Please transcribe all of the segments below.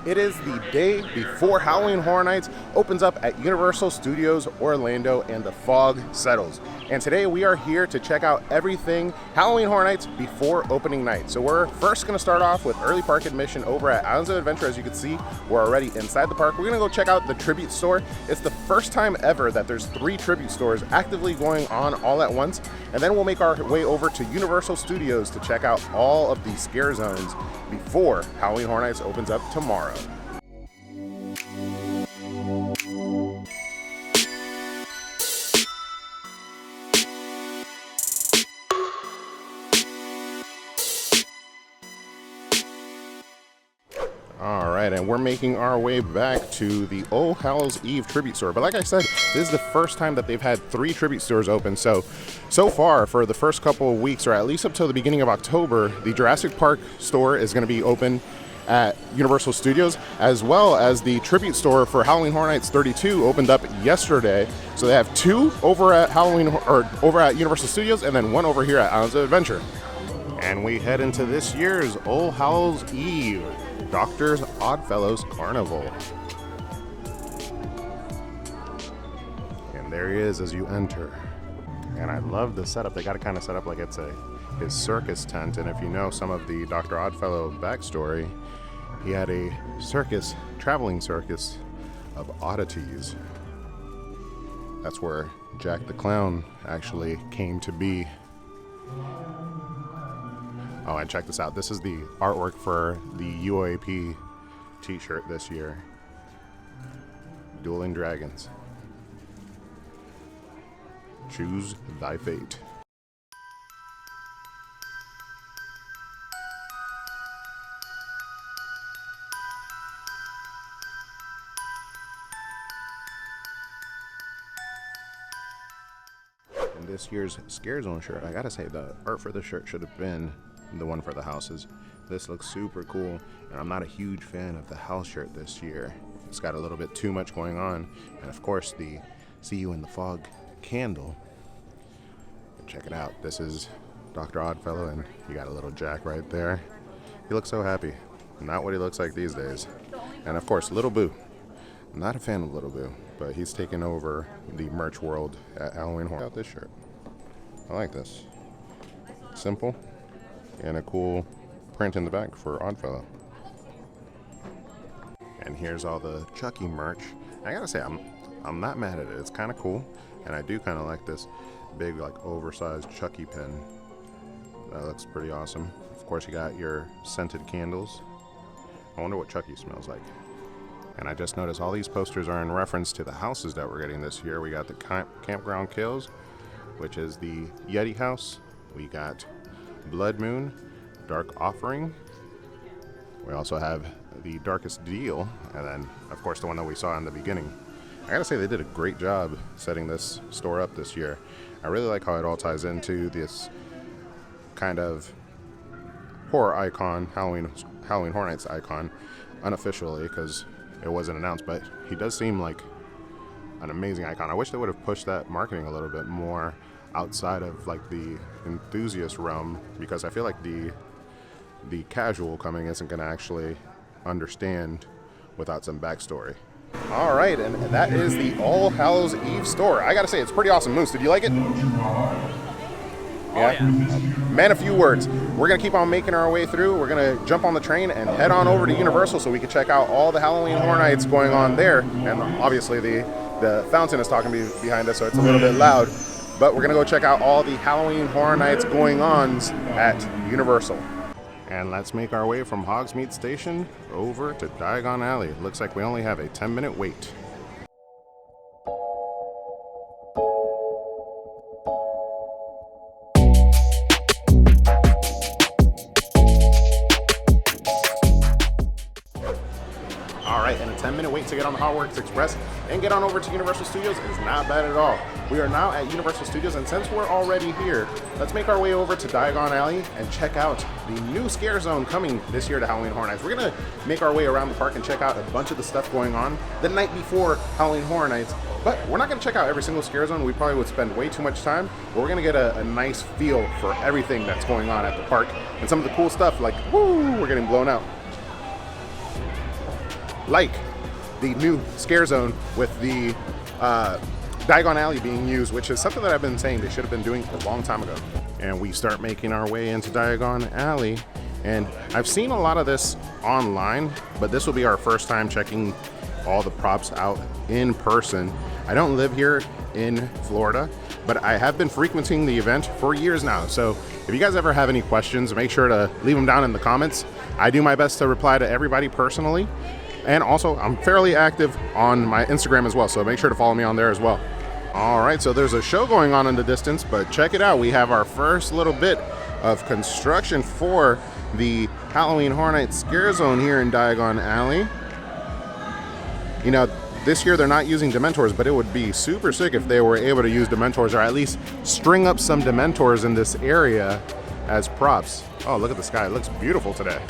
It is the day before Halloween Horror Nights opens up at Universal Studios Orlando and the fog settles. And today we are here to check out everything Halloween Horror Nights before opening night. So we're first going to start off with early park admission over at Islands of Adventure. As you can see, we're already inside the park. We're going to go check out the tribute store. It's the first time ever that there's 3 tribute stores actively going on all at once. And then we'll make our way over to Universal Studios to check out all of the scare zones before Halloween Horror Nights opens up tomorrow. All right, and we're making our way back to the All Hallows Eve tribute store. But like I said, this is the first time that they've had 3 tribute stores open. So far, for the first couple of weeks, or at least up till the beginning of October, the Jurassic Park store is going to be open at Universal Studios, as well as the tribute store for Halloween Horror Nights 32 opened up yesterday. So they have 2 over at over at Universal Studios, and then 1 over here at Islands of Adventure. And we head into this year's All Hallows Eve, Doctor's Oddfellows Carnival. And there he is as you enter. And I love the setup. They got it kind of set up like it's his circus tent. And if you know some of the Dr. Oddfellow backstory, he had a traveling circus of oddities. That's where Jack the Clown actually came to be. Oh, and check this out. This is the artwork for the UAP t-shirt this year. Dueling Dragons. Choose thy fate. And this year's Scare Zone shirt, I gotta say, the art for the shirt should have been the one for the houses. This looks super cool, and I'm not a huge fan of the house shirt this year. It's got a little bit too much going on, and of course the See You in the Fog candle. Check it out. This is Dr. Oddfellow, and you got a little Jack right there. He looks so happy. Not what he looks like these days. And of course, Little Boo. I'm not a fan of Little Boo, but he's taken over the merch world at Halloween Horror. Check out this shirt. I like this. Simple. And a cool print in the back for Oddfellow. And here's all the Chucky merch. I gotta say, I'm not mad at it. It's kind of cool, and I do kind of like this big, like, oversized Chucky pin. That looks pretty awesome. Of course, you got your scented candles. I wonder what Chucky smells like. And I just noticed all these posters are in reference to the houses that we're getting this year. We got the Campground Kills, which is the Yeti house. We got Blood Moon, Dark Offering. We also have the Darkest Deal, and then of course the one that we saw in the beginning. I gotta say, they did a great job setting this store up this year. I really like how it all ties into this kind of horror icon, Halloween Horror Nights icon, unofficially, because it wasn't announced, but he does seem like an amazing icon. I wish they would have pushed that marketing a little bit more outside of like the enthusiast realm, because I feel like the casual coming isn't going to actually understand without some backstory. All right, and that is the All Hallows Eve store. I gotta say, it's pretty awesome. Moose, did you like it? Yeah. Man, a few words. We're gonna keep on making our way through. We're gonna jump on the train and head on over to Universal so we can check out all the Halloween Horror Nights going on there. And obviously the fountain is talking behind us, so it's a little bit loud. But we're gonna go check out all the Halloween Horror Nights going on at Universal. And let's make our way from Hogsmeade Station over to Diagon Alley. Looks like we only have a 10-minute wait. All right, and a 10-minute wait to get on the Hotworks Express and get on over to Universal Studios is not bad at all. We are now at Universal Studios, and since we're already here, let's make our way over to Diagon Alley and check out the new scare zone coming this year to Halloween Horror Nights. We're gonna make our way around the park and check out a bunch of the stuff going on the night before Halloween Horror Nights, but we're not gonna check out every single scare zone. We probably would spend way too much time, but we're gonna get a nice feel for everything that's going on at the park and some of the cool stuff like, woo, we're getting blown out. like the new scare zone with the Diagon Alley being used, which is something that I've been saying they should have been doing a long time ago. And we start making our way into Diagon Alley. And I've seen a lot of this online, but this will be our first time checking all the props out in person. I don't live here in Florida, but I have been frequenting the event for years now. So if you guys ever have any questions, make sure to leave them down in the comments. I do my best to reply to everybody personally. And also, I'm fairly active on my Instagram as well, so make sure to follow me on there as well. All right, so there's a show going on in the distance, but check it out. We have our first little bit of construction for the Halloween Horror Nights Scare Zone here in Diagon Alley. You know, this year they're not using Dementors, but it would be super sick if they were able to use Dementors, or at least string up some Dementors in this area as props. Oh, look at the sky. It looks beautiful today.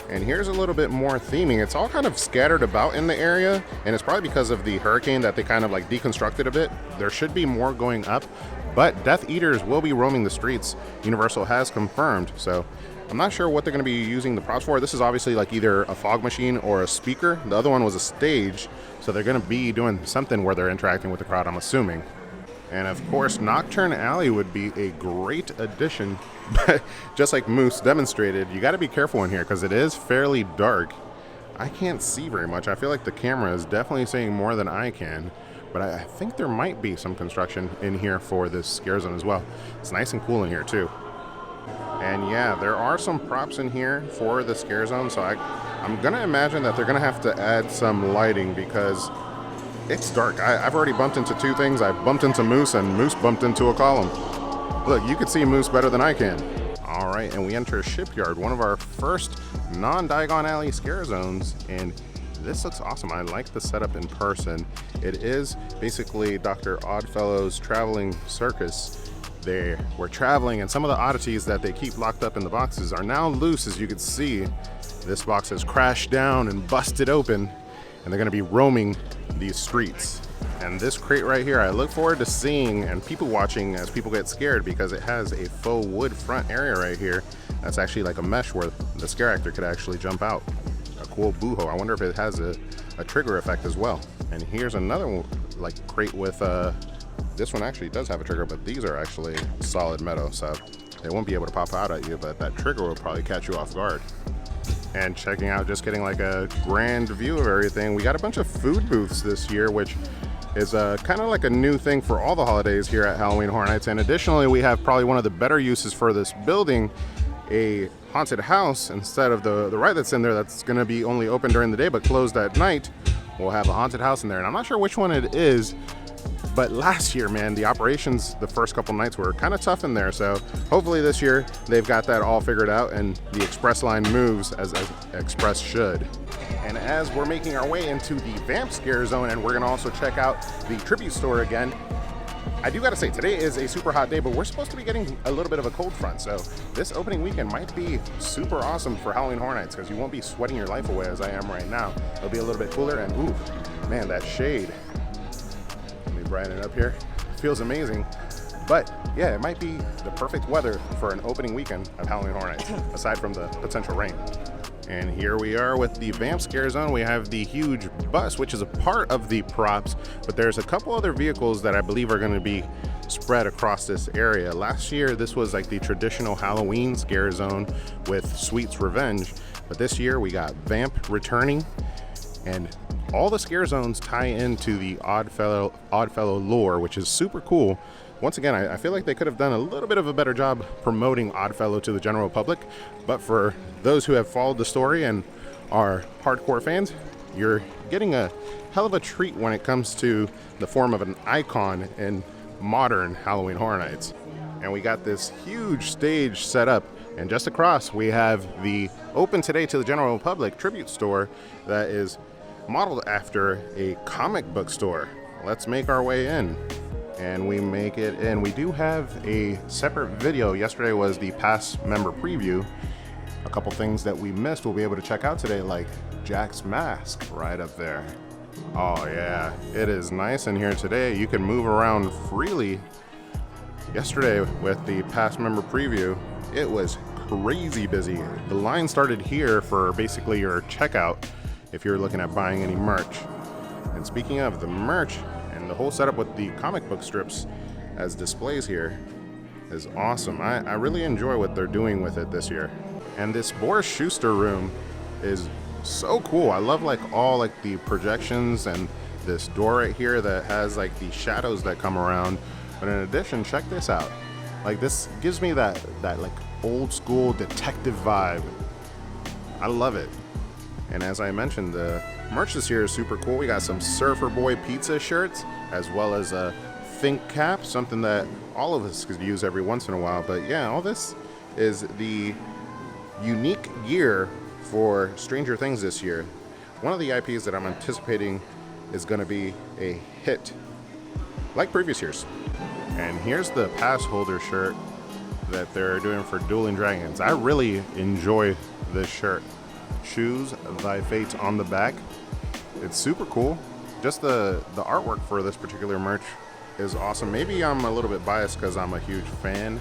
And here's a little bit more theming. It's all kind of scattered about in the area, and it's probably because of the hurricane that they kind of like deconstructed a bit. There should be more going up, but Death Eaters will be roaming the streets. Universal has confirmed, so I'm not sure what they're going to be using the props for. This is obviously like either a fog machine or a speaker. The other one was a stage, so they're going to be doing something where they're interacting with the crowd, I'm assuming. And of course, Nocturne Alley would be a great addition, but just like Moose demonstrated, you got to be careful in here because it is fairly dark. I can't see very much. I feel like the camera is definitely seeing more than I can, but I think there might be some construction in here for this scare zone as well. It's nice and cool in here too. And yeah, there are some props in here for the scare zone, so I'm gonna imagine that they're gonna have to add some lighting because it's dark. I've already bumped into two things. I bumped into Moose, and Moose bumped into a column. Look, you can see Moose better than I can. All right, and we enter Shipyard, one of our first non-Diagon Alley scare zones, and this looks awesome. I like the setup in person. It is basically Dr. Oddfellow's traveling circus. They were traveling, and some of the oddities that they keep locked up in the boxes are now loose, as you can see. This box has crashed down and busted open, and they're gonna be roaming these streets. And this crate right here, I look forward to seeing and people watching as people get scared because it has a faux wood front area right here. That's actually like a mesh where the scare actor could actually jump out. A cool booho. I wonder if it has a trigger effect as well. And here's another one, like crate with this one actually does have a trigger, but these are actually solid metal, so they won't be able to pop out at you, but that trigger will probably catch you off guard. And checking out, just getting like a grand view of everything. We got a bunch of food booths this year, which is kind of like a new thing for all the holidays here at Halloween Horror Nights. And additionally, we have probably one of the better uses for this building, a haunted house. Instead of the ride that's in there that's gonna be only open during the day but closed at night, we'll have a haunted house in there. And I'm not sure which one it is, but last year, man, the operations the first couple nights were kind of tough in there. So hopefully this year they've got that all figured out and the express line moves as express should. And as we're making our way into the Vamp Scare Zone, and we're gonna also check out the tribute store again, I do gotta say, today is a super hot day, but we're supposed to be getting a little bit of a cold front. So this opening weekend might be super awesome for Halloween Horror Nights because you won't be sweating your life away as I am right now. It'll be a little bit cooler, and ooh, man, that shade. Brighten it up here. Feels amazing. But yeah, it might be the perfect weather for an opening weekend of Halloween Horror Nights, aside from the potential rain. And here we are with the Vamp Scare Zone. We have the huge bus, which is a part of the props, but there's a couple other vehicles that I believe are going to be spread across this area. Last year, this was like the traditional Halloween Scare Zone with Sweet's Revenge, but this year we got Vamp returning, and all the scare zones tie into the Oddfellow lore, which is super cool. Once again, I feel like they could have done a little bit of a better job promoting Oddfellow to the general public, but for those who have followed the story and are hardcore fans, you're getting a hell of a treat when it comes to the form of an icon in modern Halloween Horror Nights. And we got this huge stage set up, and just across we have the open today to the general public tribute store that is modeled after a comic book store. Let's make our way in. And we make it in. We do have a separate video. Yesterday was the past member preview. A couple things that we missed we'll be able to check out today, like Jack's mask right up there. Oh yeah, it is nice in here today. You can move around freely. Yesterday with the past member preview, it was crazy busy. The line started here for basically your checkout. if you're looking at buying any merch. And speaking of the merch, and the whole setup with the comic book strips as displays here is awesome. I really enjoy what they're doing with it this year. And this Boris Schuster room is so cool. I love like all like the projections and this door right here that has like the shadows that come around. But in addition, check this out. Like this gives me that like old school detective vibe. I love it. And as I mentioned, the merch this year is super cool. We got some Surfer Boy pizza shirts, as well as a Think cap, something that all of us could use every once in a while. But yeah, all this is the unique gear for Stranger Things this year. One of the IPs that I'm anticipating is going to be a hit, like previous years. And here's the pass holder shirt that they're doing for Dueling Dragons. I really enjoy this shirt. Choose thy fate on the back. It's super cool. Just the artwork for this particular merch is awesome. Maybe I'm a little bit biased because I'm a huge fan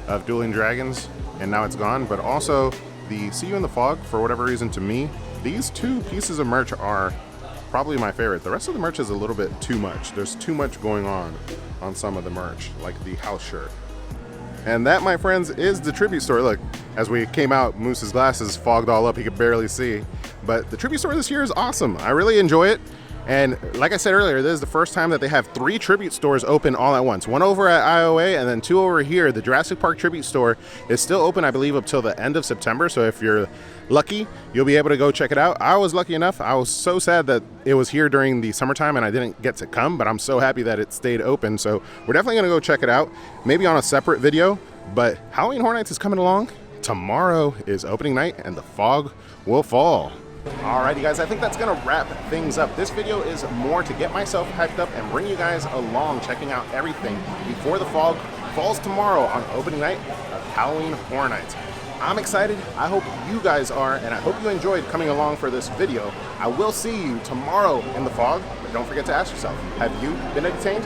of Dueling Dragons and now it's gone, but also the See You in the Fog, for whatever reason, to me, these two pieces of merch are probably my favorite. The rest of the merch is a little bit too much. There's too much going on some of the merch, like the house shirt. And that, my friends, is the tribute store. Look, as we came out, Moose's glasses fogged all up. He could barely see. But the tribute store this year is awesome. I really enjoy it. And like I said earlier, this is the first time that they have 3 tribute stores open all at once. One over at IOA and then 2 over here. The Jurassic Park tribute store is still open, I believe, up till the end of September. So if you're lucky, you'll be able to go check it out. I was lucky enough. I was so sad that it was here during the summertime and I didn't get to come, but I'm so happy that it stayed open. So we're definitely going to go check it out, maybe on a separate video. But Halloween Horror Nights is coming along. Tomorrow is opening night and the fog will fall. Alrighty guys, I think that's gonna wrap things up. This video is more to get myself hyped up and bring you guys along checking out everything before the fog falls tomorrow on opening night of Halloween Horror Nights. I'm excited, I hope you guys are, and I hope you enjoyed coming along for this video. I will see you tomorrow in the fog, but don't forget to ask yourself, have you been entertained?